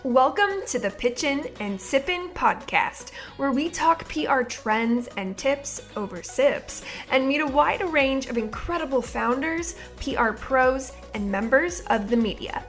Welcome to the Pitchin and Sippin Podcast, where we talk PR trends and tips over sips and meet a wide range of incredible founders, PR pros, and members of the media.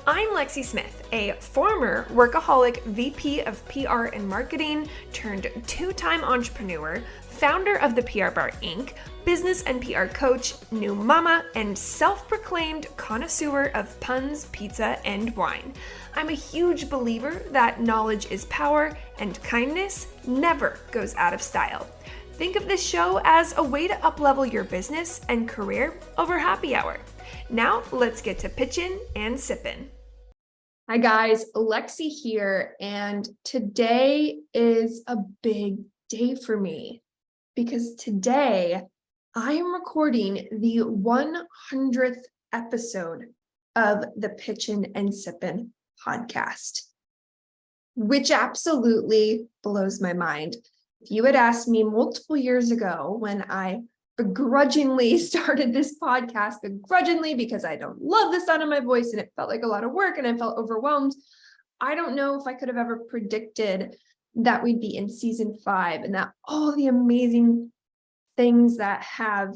I'm Lexie Smith, a former workaholic VP of PR and marketing turned two-time entrepreneur, founder of THEPRBAR Inc., business and PR coach, new mama, and self-proclaimed connoisseur of puns, pizza, and wine. I'm a huge believer that knowledge is power and kindness never goes out of style. Think of this show as a way to uplevel your business and career over happy hour. Now let's get to pitchin' and sippin'. Hi guys, Lexe here, and today is a big day for me because today I am recording the 100th episode of the Pitchin and Sippin Podcast, which absolutely blows my mind. If you had asked me multiple years ago when I begrudgingly started this podcast, because I don't love the sound of my voice and it felt like a lot of work and I felt overwhelmed, I don't know if I could have ever predicted that we'd be in season 5 and that all the amazing things that have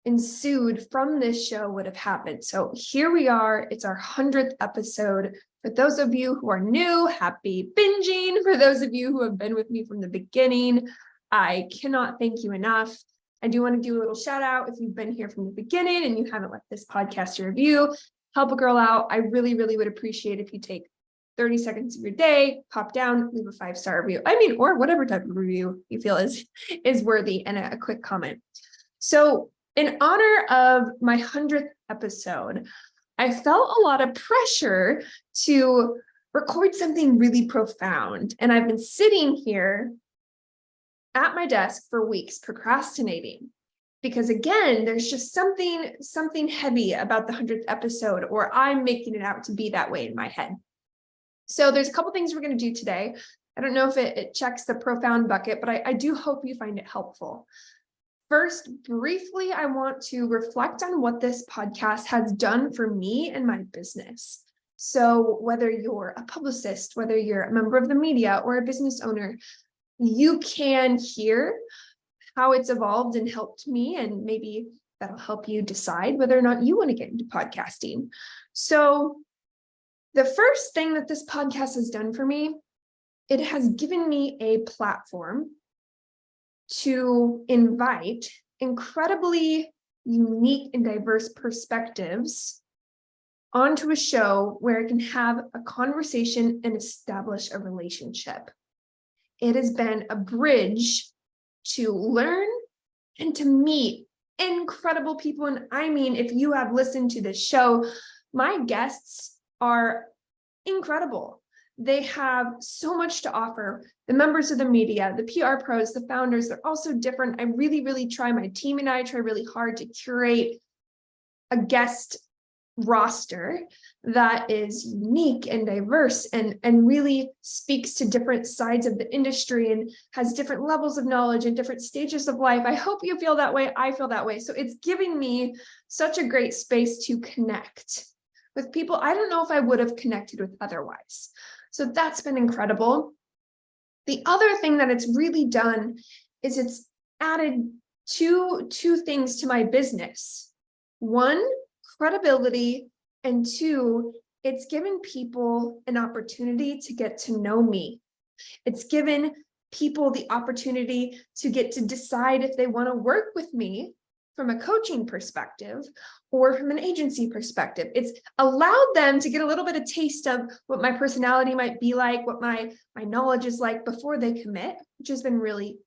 ensued from this show would have happened. So here we are. It's our 100th episode. For those of you who are new, happy binging. For those of you who have been with me from the beginning, I cannot thank you enough. I do want to do a little shout out. If you've been here from the beginning and you haven't left this podcast a review, help a girl out. I really, really would appreciate if you take 30 seconds of your day, pop down, leave a 5-star review. Or whatever type of review you feel is worthy, and a quick comment. So in honor of my 100th episode, I felt a lot of pressure to record something really profound. And I've been sitting here at my desk for weeks procrastinating because, again, there's just something heavy about the 100th episode, or I'm making it out to be that way in my head. So there's a couple things we're going to do today. I don't know if it checks the profound bucket, but I do hope you find it helpful. First, briefly, I want to reflect on what this podcast has done for me and my business. So whether you're a publicist, whether you're a member of the media or a business owner, you can hear how it's evolved and helped me, and maybe that'll help you decide whether or not you want to get into podcasting. So the first thing that this podcast has done for me, it has given me a platform to invite incredibly unique and diverse perspectives onto a show where I can have a conversation and establish a relationship. It has been a bridge to learn and to meet incredible people. And I mean, if you have listened to this show, my guests are incredible. They have so much to offer. The members of the media, the PR pros, the founders, they're also different. I really, really try, my team and I try really hard to curate a guest roster that is unique and diverse and really speaks to different sides of the industry and has different levels of knowledge and different stages of life. I hope you feel that way. I feel that way. So it's giving me such a great space to connect with people I don't know if I would have connected with otherwise. So that's been incredible. The other thing that it's really done is it's added two things to my business. One, credibility, and two, it's given people an opportunity to get to know me. It's given people the opportunity to get to decide if they want to work with me from a coaching perspective or from an agency perspective. It's allowed them to get a little bit of taste of what my personality might be like, what my knowledge is like before they commit, which has been really,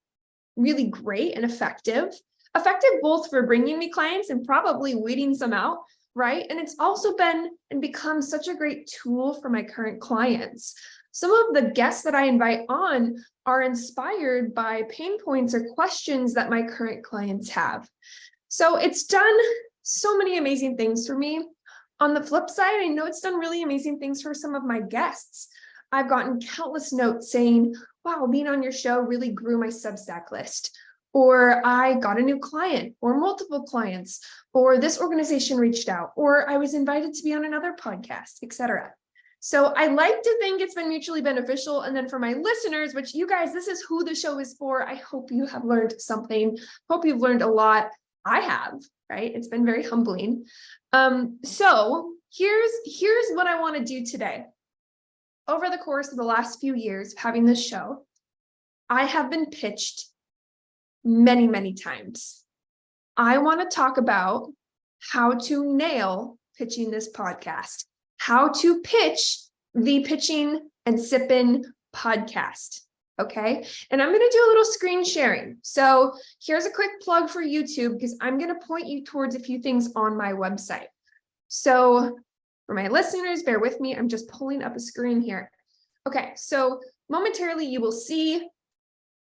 really great and effective. Effective both for bringing me clients and probably weeding some out, right? And it's also been and become such a great tool for my current clients. Some of the guests that I invite on are inspired by pain points or questions that my current clients have. So it's done so many amazing things for me. On the flip side, I know it's done really amazing things for some of my guests. I've gotten countless notes saying, wow, being on your show really grew my Substack list. Or I got a new client or multiple clients, or this organization reached out, or I was invited to be on another podcast, etc. So I like to think it's been mutually beneficial. And then for my listeners, which you guys, this is who the show is for. I hope you have learned something. Hope you've learned a lot. I have, right? It's been very humbling. So here's what I want to do today. Over the course of the last few years of having this show, I have been pitched many, many times. I want to talk about how to nail pitching this podcast, how to pitch the Pitchin and Sippin Podcast. Okay. And I'm going to do a little screen sharing. So here's a quick plug for YouTube because I'm going to point you towards a few things on my website. So for my listeners, bear with me. I'm just pulling up a screen here. Okay. So momentarily you will see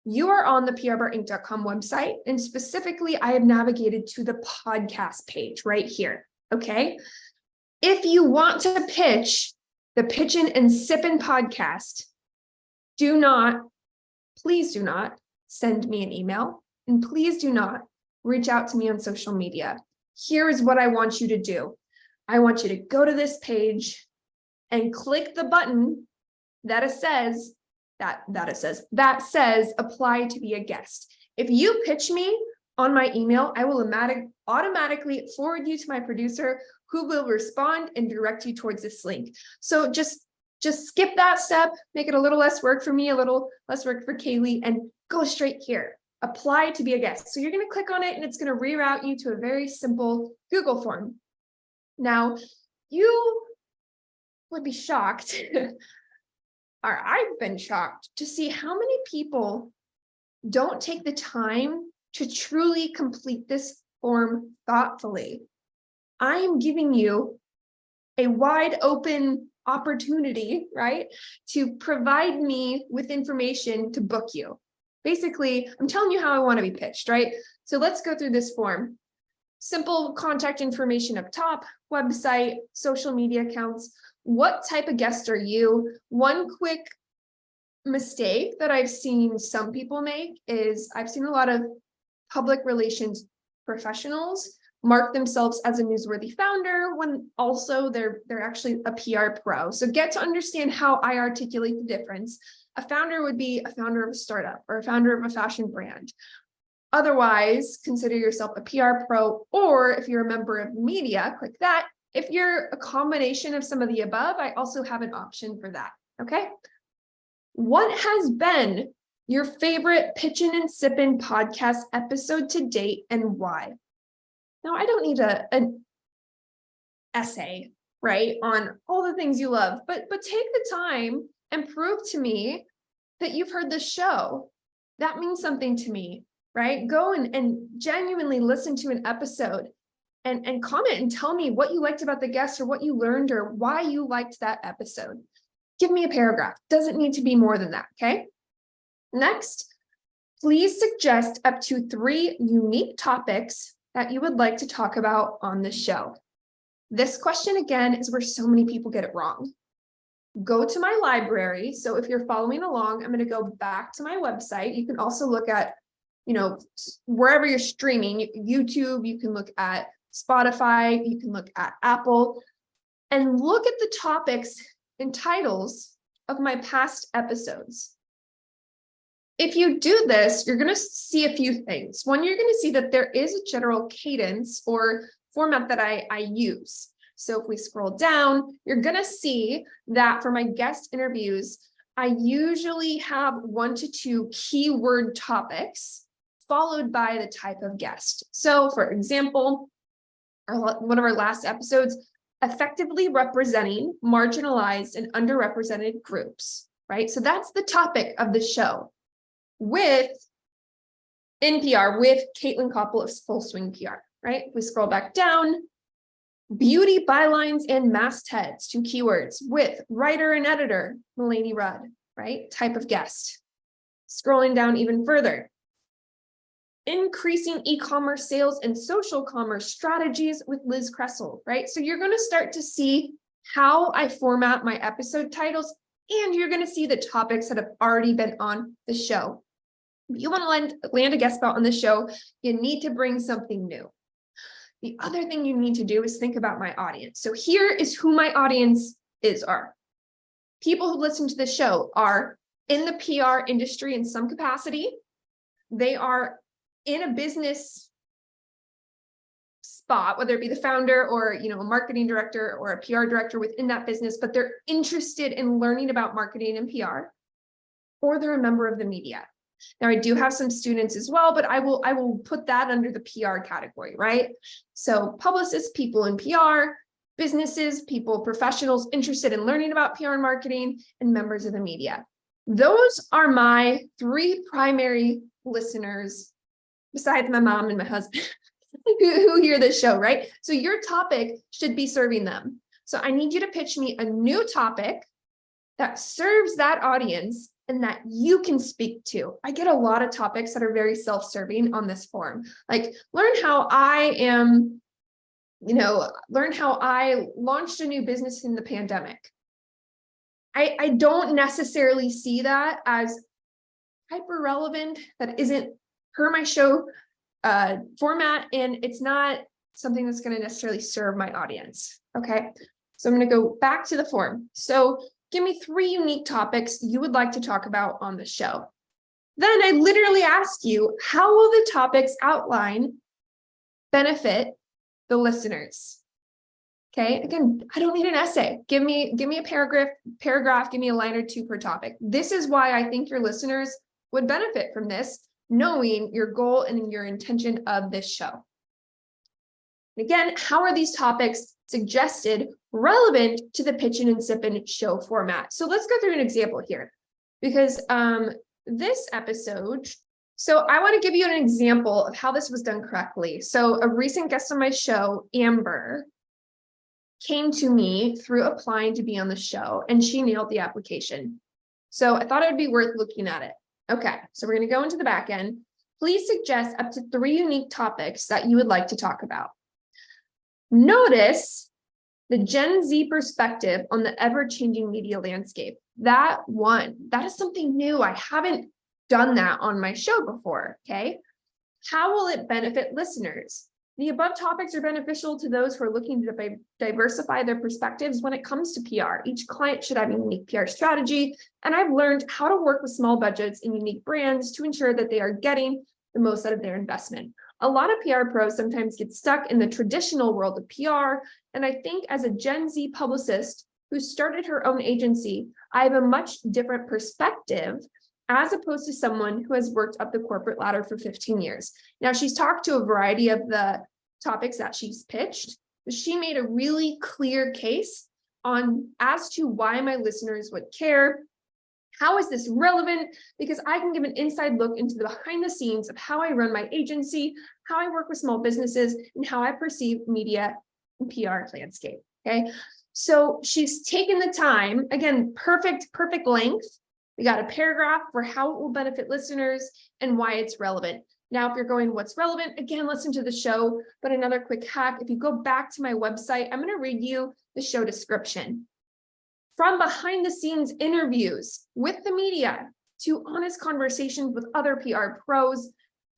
you are on the THEPRBARinc.com website. And specifically, I have navigated to the podcast page right here. Okay. If you want to pitch the Pitchin and Sippin Podcast, please do not send me an email, and please do not reach out to me on social media. Here is what I want you to do. I want you to go to this page and click the button that says apply to be a guest. If you pitch me on my email, I will automatically forward you to my producer, who will respond and direct you towards this link. So just skip that step, make it a little less work for me, a little less work for Kaylee, and go straight here. Apply to be a guest. So you're going to click on it and it's going to reroute you to a very simple Google form. Now, you would be shocked, or I've been shocked to see how many people don't take the time to truly complete this form thoughtfully. I am giving you a wide open opportunity, right, to provide me with information to book you. Basically, I'm telling you how I want to be pitched, right? So let's go through this form. Simple contact information up top, website, social media accounts. What type of guest are you? One quick mistake that I've seen some people make is I've seen a lot of public relations professionals mark themselves as a newsworthy founder when also they're actually a PR pro. So get to understand how I articulate the difference. A founder would be a founder of a startup or a founder of a fashion brand. Otherwise, consider yourself a PR pro, or if you're a member of media, click that. If you're a combination of some of the above, I also have an option for that. Okay. What has been your favorite Pitchin and Sippin podcast episode to date and why? Now, I don't need an essay, right, on all the things you love, but take the time and prove to me that you've heard this show. That means something to me, right? Go and genuinely listen to an episode and comment and tell me what you liked about the guest or what you learned or why you liked that episode. Give me a paragraph. Doesn't need to be more than that, okay? Next, please suggest up to 3 unique topics that you would like to talk about on the show. This question, again, is where so many people get it wrong. Go to my library. So if you're following along, I'm going to go back to my website. You can also look at, wherever you're streaming, YouTube, you can look at Spotify, you can look at Apple, and look at the topics and titles of my past episodes. If you do this, you're going to see a few things. One, you're going to see that there is a general cadence or format that I use. So if we scroll down, you're going to see that for my guest interviews, I usually have 1 to 2 keyword topics followed by the type of guest. So for example, one of our last episodes, effectively representing marginalized and underrepresented groups, right? So that's the topic of the show. With NPR, with Caitlin Koppel of Full Swing PR, right? If we scroll back down, beauty bylines and mastheads, 2 keywords, with writer and editor, Mulaney Rudd, right? Type of guest. Scrolling down even further, increasing e-commerce sales and social commerce strategies with Liz Kressel, right? So you're going to start to see how I format my episode titles, and you're going to see the topics that have already been on the show. If you want to land a guest spot on the show, you need to bring something new. The other thing you need to do is think about my audience. So here is who my audience are. people who listen to this show are in the PR industry in some capacity. They are in a business spot, whether it be the founder or, a marketing director or a PR director within that business, but they're interested in learning about marketing and PR, or they're a member of the media. Now, I do have some students as well, but I will put that under the PR category, right? So publicists, people in PR, businesses, people, professionals interested in learning about PR and marketing, and members of the media. Those are my 3 primary listeners, besides my mom and my husband, who hear this show, right? So your topic should be serving them. So I need you to pitch me a new topic that serves that audience and that you can speak to. I get a lot of topics that are very self-serving on this form, like learn how I launched a new business in the pandemic. I don't necessarily see that as hyper relevant. That isn't per my show format, and it's not something that's going to necessarily serve my audience. Okay, so I'm going to go back to the form. So give me 3 unique topics you would like to talk about on the show. Then I literally ask you, how will the topics outline benefit the listeners? Okay, again, I don't need an essay. Give me a paragraph, give me a line or 2 per topic. This is why I think your listeners would benefit from this, knowing your goal and your intention of this show. Again, how are these topics suggested relevant to the Pitchin and Sippin show format? So let's go through an example here, because this episode, so I want to give you an example of how this was done correctly. So a recent guest on my show, Amber, came to me through applying to be on the show, and she nailed the application. So I thought it would be worth looking at it. Okay, so we're going to go into the back end. Please suggest up to 3 unique topics that you would like to talk about. Notice the Gen Z perspective on the ever-changing media landscape. That is something new. I haven't done that on my show before, okay? How will it benefit listeners? The above topics are beneficial to those who are looking to diversify their perspectives when it comes to PR. Each client should have a unique PR strategy, and I've learned how to work with small budgets and unique brands to ensure that they are getting the most out of their investment. A lot of PR pros sometimes get stuck in the traditional world of PR, and I think as a Gen Z publicist who started her own agency, I have a much different perspective as opposed to someone who has worked up the corporate ladder for 15 years. Now, she's talked to a variety of the topics that she's pitched, but she made a really clear case as to why my listeners would care. How is this relevant? Because I can give an inside look into the behind the scenes of how I run my agency, how I work with small businesses, and how I perceive media and PR landscape, okay? So she's taken the time, again, perfect length. We got a paragraph for how it will benefit listeners and why it's relevant. Now, if you're going, what's relevant? Again, listen to the show, but another quick hack, if you go back to my website, I'm going to read you the show description. From behind the scenes interviews with the media, to honest conversations with other PR pros,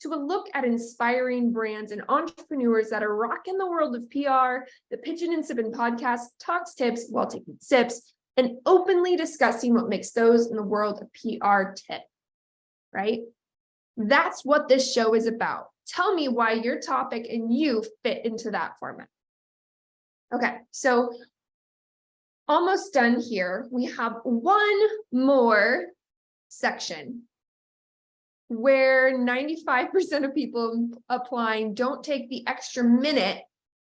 to a look at inspiring brands and entrepreneurs that are rocking the world of PR, the Pitchin and Sippin Podcast talks tips while taking sips, and openly discussing what makes those in the world of PR tip, right? That's what this show is about. Tell me why your topic and you fit into that format. Okay, so almost done here. We have one more section where 95% of people applying don't take the extra minute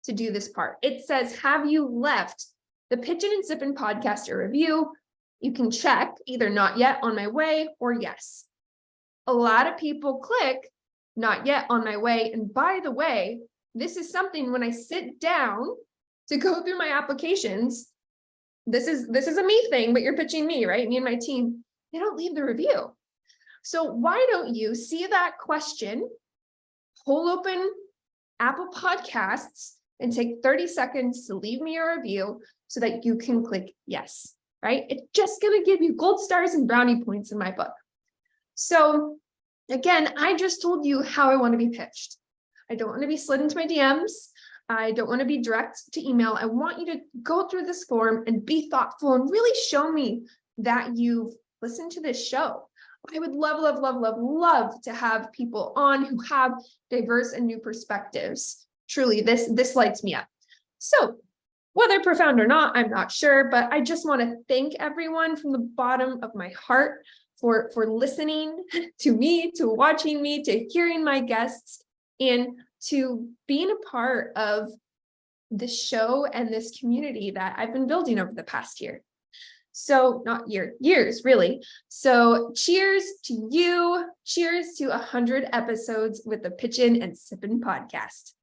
to do this part. It says, have you left the Pitchin and Sippin Podcast a review? You can check either not yet, on my way, or yes. A lot of people click not yet, on my way. And by the way, this is something when I sit down to go through my applications, this is a me thing, but you're pitching me, right? Me and my team, they don't leave the review. So why don't you see that question, pull open Apple Podcasts and take 30 seconds to leave me a review so that you can click yes, right? It's just going to give you gold stars and brownie points in my book. So again, I just told you how I want to be pitched. I don't want to be slid into my DMs. I don't want to be direct to email. I want you to go through this form and be thoughtful and really show me that you've listened to this show. I would love to have people on who have diverse and new perspectives. Truly, this lights me up. So whether profound or not, I'm not sure, but I just want to thank everyone from the bottom of my heart for listening to me, to watching me, to hearing my guests, and to being a part of this show and this community that I've been building over the past year. So not years, really. So cheers to you. Cheers to 100 episodes with the Pitchin and Sippin Podcast.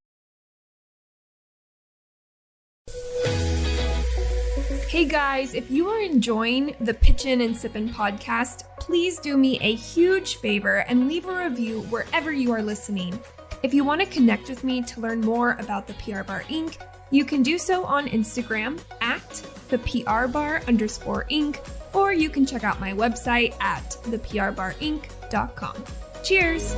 Hey guys, if you are enjoying the Pitchin and Sippin Podcast, please do me a huge favor and leave a review wherever you are listening. If you want to connect with me to learn more about the PR Bar Inc., you can do so on Instagram at @ThePRBar_Inc., or you can check out my website at theprbarinc.com. Cheers!